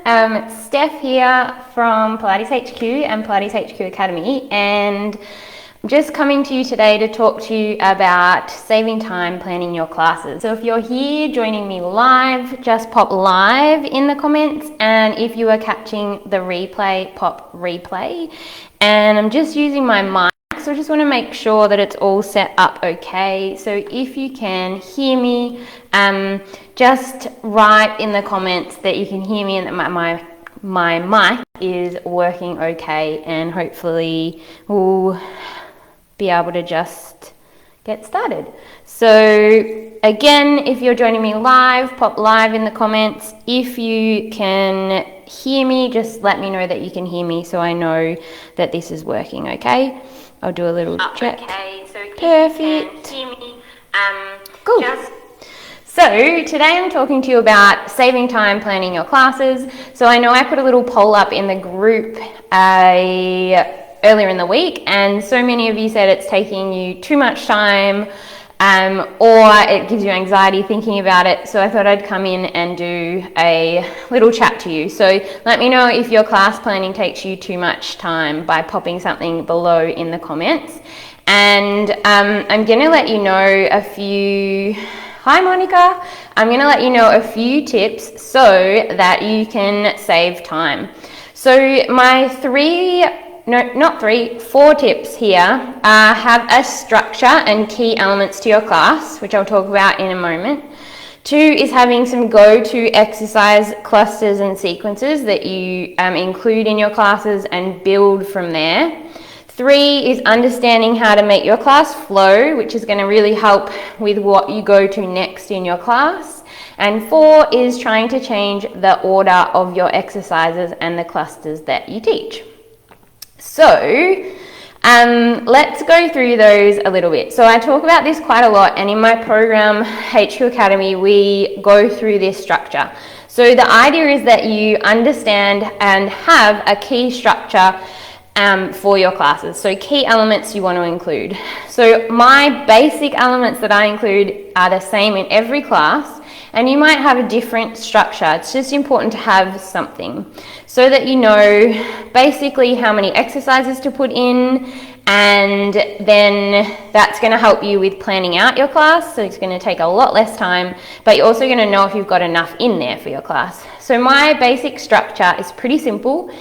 It's Steph here from Pilates HQ and Pilates HQ Academy, and I'm just coming to you today to talk to you about saving time planning your classes. So if you're here joining me live, just pop live in the comments, and if you are catching the replay, pop replay. And I'm just using my mic, so I just want to make sure that it's all set up okay. So if you can hear me, just write in the comments that you can hear me and that my mic is working okay, and hopefully we'll be able to just get started. So again, if you're joining me live, pop live in the comments. If you can hear me, just let me know that you can hear me so I know that this is working okay. I'll do a little check. Okay, so perfect. Hear me. Cool. So today I'm talking to you about saving time planning your classes. So I know I put a little poll up in the group earlier in the week, and so many of you said it's taking you too much time, or it gives you anxiety thinking about it. So I thought I'd come in and do a little chat to you. So let me know if your class planning takes you too much time by popping something below in the comments. And I'm going to let you know a few... Hi Monica! I'm going to let you know a few tips so that you can save time. So my four tips here have a structure and key elements to your class, which I'll talk about in a moment. 2 is having some go-to exercise clusters and sequences that you include in your classes and build from there. 3 is understanding how to make your class flow, which is going to really help with what you go to next in your class. And 4 is trying to change the order of your exercises and the clusters that you teach. So let's go through those a little bit. So I talk about this quite a lot, and in my program HQ Academy we go through this structure. So the idea is that you understand and have a key structure for your classes. So key elements you want to include. So my basic elements that I include are the same in every class, and you might have a different structure. It's just important to have something so that you know basically how many exercises to put in, and then that's going to help you with planning out your class. So it's going to take a lot less time, but you're also going to know if you've got enough in there for your class. So my basic structure is pretty simple.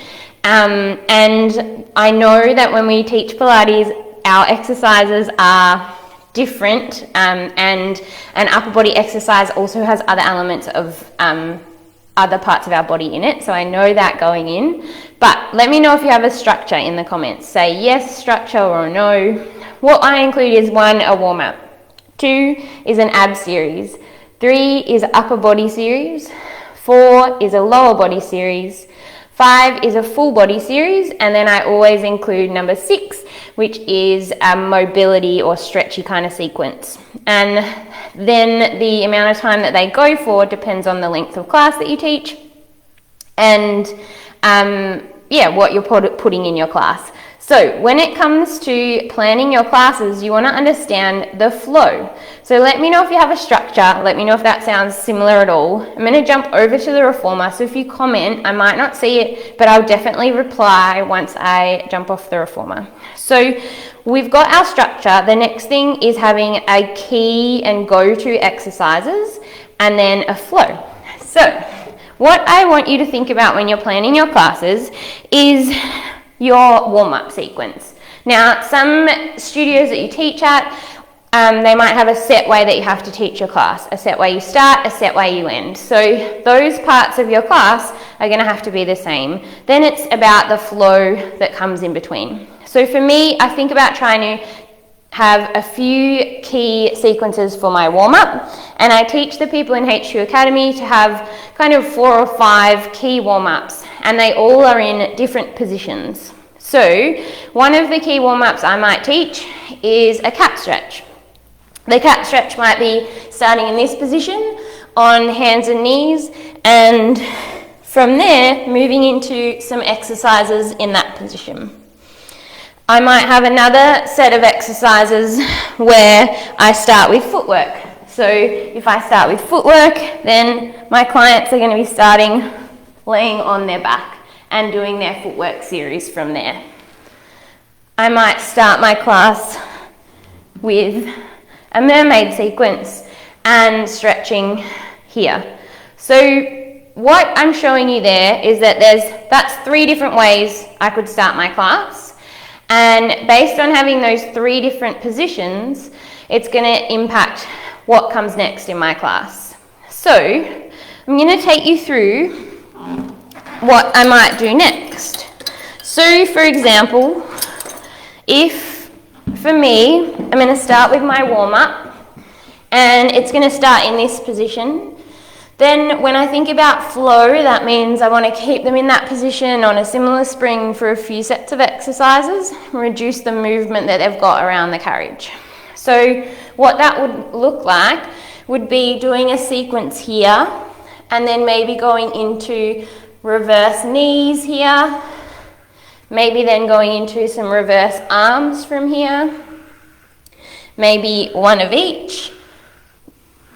And I know that when we teach Pilates, our exercises are different, and an upper body exercise also has other elements of other parts of our body in it. So I know that going in, but let me know if you have a structure in the comments. Say yes structure or no. What I include is 1, a warm-up. 2 is an ab series. 3 is upper body series. 4 is a lower body series. 5 is a full body series, and then I always include number 6, which is a mobility or stretchy kind of sequence. And then the amount of time that they go for depends on the length of class that you teach, and what you're putting in your class. So when it comes to planning your classes, you want to understand the flow. So let me know if you have a structure. Let me know if that sounds similar at all. I'm going to jump over to the reformer. So if you comment, I might not see it, but I'll definitely reply once I jump off the reformer. So we've got our structure. The next thing is having a key and go-to exercises, and then a flow. So what I want you to think about when you're planning your classes is your warm-up sequence. Now, some studios that you teach at, they might have a set way that you have to teach your class, a set way you start, a set way you end. So those parts of your class are going to have to be the same. Then it's about the flow that comes in between. So for me, I think about trying to have a few key sequences for my warm-up, and I teach the people in HQ Academy to have kind of 4 or 5 key warm-ups, and they all are in different positions. So one of the key warm-ups I might teach is a cat stretch. The cat stretch might be starting in this position on hands and knees, and from there moving into some exercises in that position. I might have another set of exercises where I start with footwork. So if I start with footwork, then my clients are going to be starting laying on their back and doing their footwork series from there. I might start my class with a mermaid sequence and stretching here. So what I'm showing you there is that that's 3 different ways I could start my class, and based on having those 3 different positions, it's going to impact what comes next in my class. So I'm going to take you through what I might do next. So for example, for me, I'm going to start with my warm-up, and it's going to start in this position. Then when I think about flow, that means I want to keep them in that position on a similar spring for a few sets of exercises, reduce the movement that they've got around the carriage. So what that would look like would be doing a sequence here, and then maybe going into reverse knees here, maybe then going into some reverse arms from here, maybe one of each,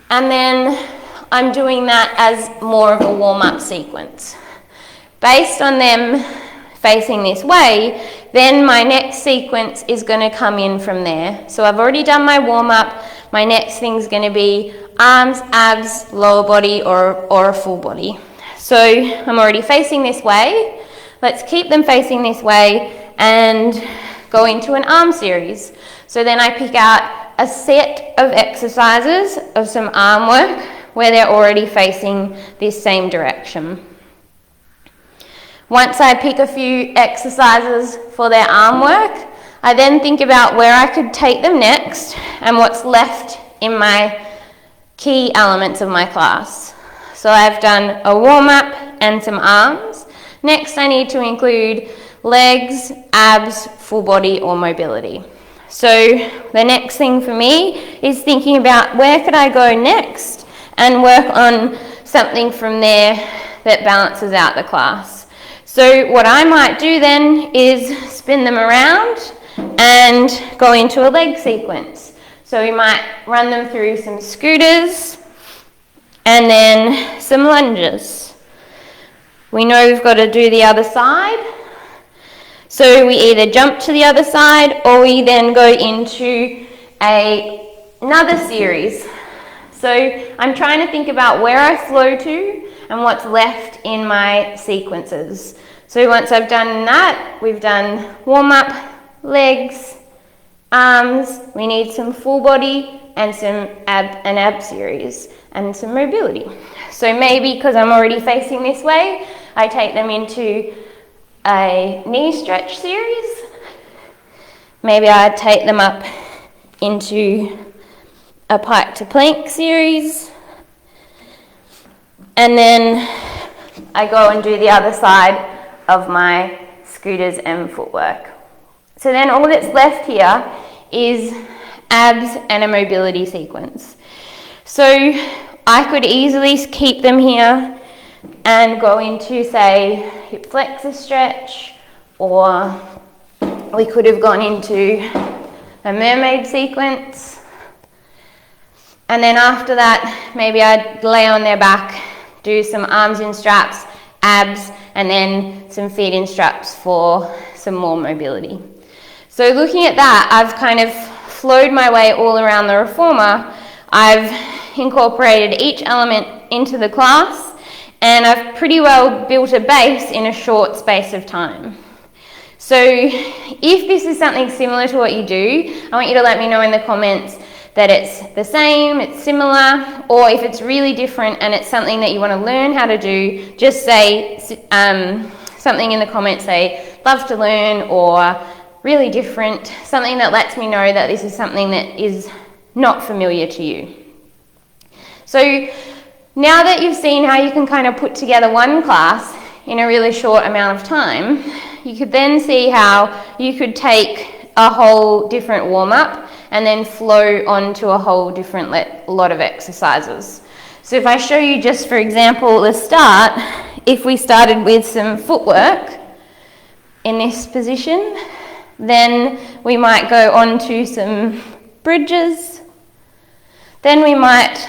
and then I'm doing that as more of a warm-up sequence. Based on them facing this way, then my next sequence is going to come in from there. So I've already done my warm-up. My next thing is going to be arms, abs, lower body, or a full body. So I'm already facing this way. Let's keep them facing this way and go into an arm series. So then I pick out a set of exercises of some arm work where they're already facing this same direction. Once I pick a few exercises for their arm work, I then think about where I could take them next and what's left in my key elements of my class. So I've done a warm-up and some arms. Next I need to include legs, abs, full body or mobility. So the next thing for me is thinking about where could I go next and work on something from there that balances out the class. So what I might do then is spin them around and go into a leg sequence. So we might run them through some scooters and then some lunges. We know we've got to do the other side. So we either jump to the other side or we then go into another series. So I'm trying to think about where I flow to and what's left in my sequences. So once I've done that, we've done warm-up, legs, arms, we need some full body and some ab series and some mobility. So maybe because I'm already facing this way, I take them into a knee stretch series. Maybe I take them up into a pike to plank series, and then I go and do the other side of my scooters and footwork. So then all that's left here is abs and a mobility sequence. So I could easily keep them here and go into, say, hip flexor stretch, or we could have gone into a mermaid sequence. And then after that, maybe I'd lay on their back, do some arms in straps, abs, and then some feet in straps for some more mobility. So looking at that, I've kind of flowed my way all around the reformer. I've incorporated each element into the class, and I've pretty well built a base in a short space of time. So if this is something similar to what you do, I want you to let me know in the comments that it's the same, it's similar, or if it's really different and it's something that you want to learn how to do, just say something in the comments, say love to learn or really different, something that lets me know that this is something that is not familiar to you. So now that you've seen how you can kind of put together one class in a really short amount of time, you could then see how you could take a whole different warm-up and then flow onto a whole different lot of exercises. So if I show you just for example the start, if we started with some footwork in this position, then we might go on to some bridges, then we might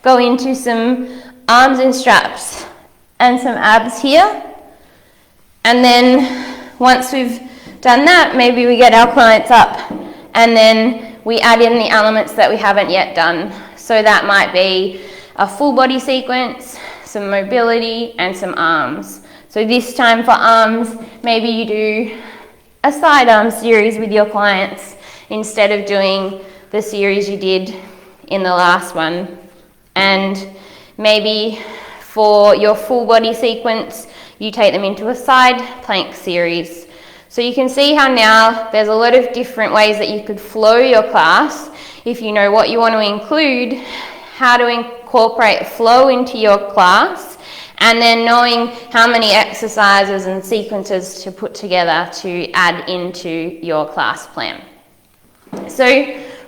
go into some arms and straps and some abs here. And then once we've done that, maybe we get our clients up and then we add in the elements that we haven't yet done. So that might be a full body sequence, some mobility, and some arms. So this time for arms, maybe you do a side arm series with your clients instead of doing the series you did in the last one. And maybe for your full body sequence, you take them into a side plank series. So you can see how now there's a lot of different ways that you could flow your class if you know what you want to include, how to incorporate flow into your class, and then knowing how many exercises and sequences to put together to add into your class plan. So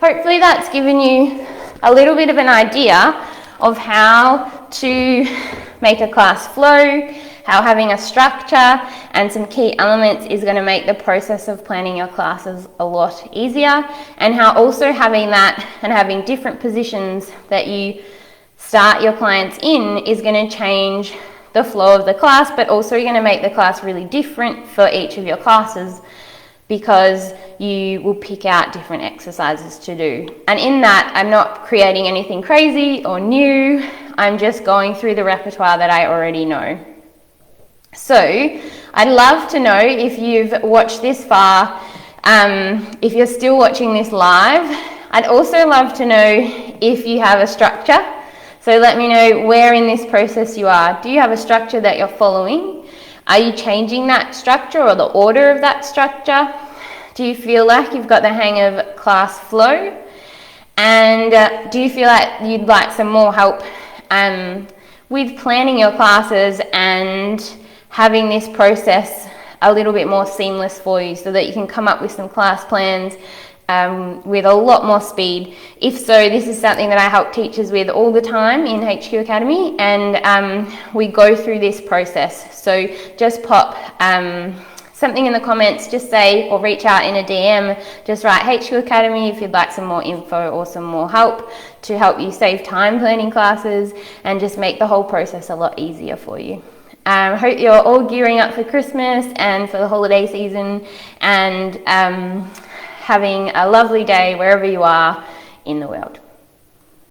hopefully that's given you a little bit of an idea of how to make a class flow, how having a structure and some key elements is going to make the process of planning your classes a lot easier, and how also having that and having different positions that you start your clients in is going to change the flow of the class, but also you're going to make the class really different for each of your classes because you will pick out different exercises to do. And in that, I'm not creating anything crazy or new, I'm just going through the repertoire that I already know. So I'd love to know if you've watched this far, if you're still watching this live. I'd also love to know if you have a structure. So let me know where in this process you are. Do you have a structure that you're following? Are you changing that structure or the order of that structure? Do you feel like you've got the hang of class flow? And do you feel like you'd like some more help with planning your classes and having this process a little bit more seamless for you so that you can come up with some class plans with a lot more speed? If so, this is something that I help teachers with all the time in HQ Academy, and we go through this process. So just pop something in the comments, just say, or reach out in a DM, just write HQ Academy if you'd like some more info or some more help to help you save time planning classes and just make the whole process a lot easier for you. Hope you're all gearing up for Christmas and for the holiday season, and having a lovely day wherever you are in the world.